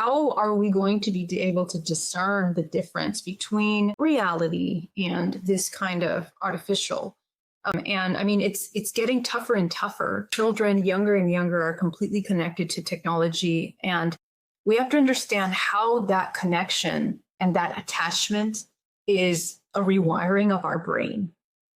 how are we going to be able to discern the difference between reality and this kind of artificial? And I mean, it's getting tougher and tougher. Children, younger and younger, are completely connected to technology, and we have to understand how that connection and that attachment is a rewiring of our brain.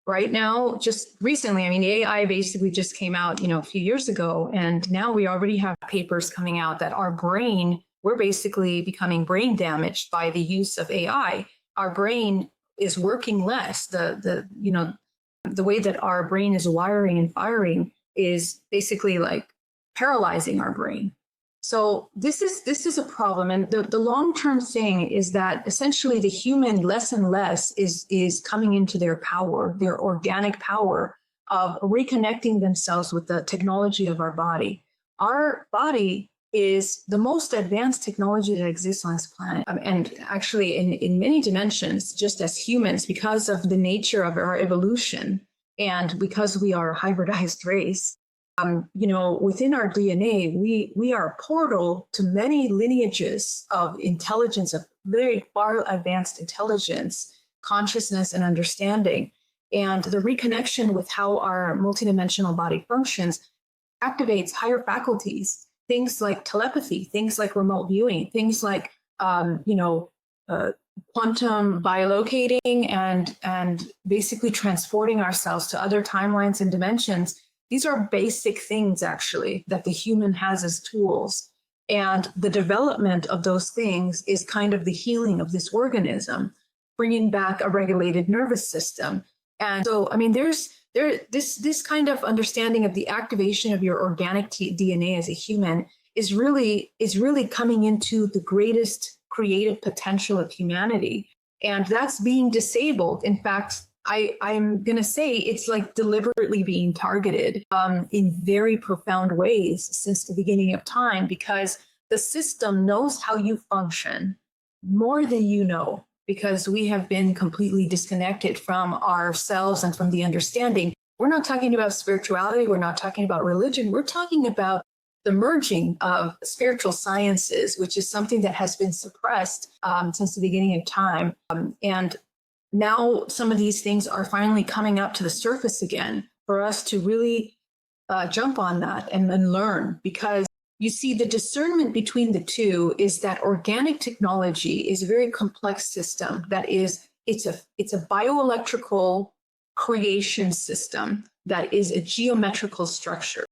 Right now, just recently, I mean, AI basically just came out, a few years ago, and now we already have papers coming out that our brain, we're basically becoming brain damaged by the use of AI. Our brain is working less. The way that our brain is wiring and firing is basically like paralyzing our brain. So this is a problem, and the long-term thing is that essentially the human less and less is coming into their power, their organic power of reconnecting themselves with the technology of our body. Our body is the most advanced technology that exists on this planet, and actually in many dimensions, just as humans, because of the nature of our evolution and because we are a hybridized race. Within our DNA, we are a portal to many lineages of intelligence, of very far advanced intelligence, consciousness, and understanding. And the reconnection with how our multidimensional body functions activates higher faculties, things like telepathy, things like remote viewing, things like, quantum bilocating and basically transporting ourselves to other timelines and dimensions. These are basic things, actually, that the human has as tools. And the development of those things is kind of the healing of this organism, bringing back a regulated nervous system. And so, I mean, this kind of understanding of the activation of your organic DNA as a human is really coming into the greatest creative potential of humanity. And that's being disabled. In fact, I'm going to say it's like deliberately being targeted in very profound ways since the beginning of time, because the system knows how you function more than you know, because we have been completely disconnected from ourselves and from the understanding. We're not talking about spirituality. We're not talking about religion. We're talking about the merging of spiritual sciences, which is something that has been suppressed since the beginning of time. And now some of these things are finally coming up to the surface again for us to really jump on that and learn, because you see the discernment between the two is that organic technology is a very complex system that is, it's a bioelectrical creation system that is a geometrical structure.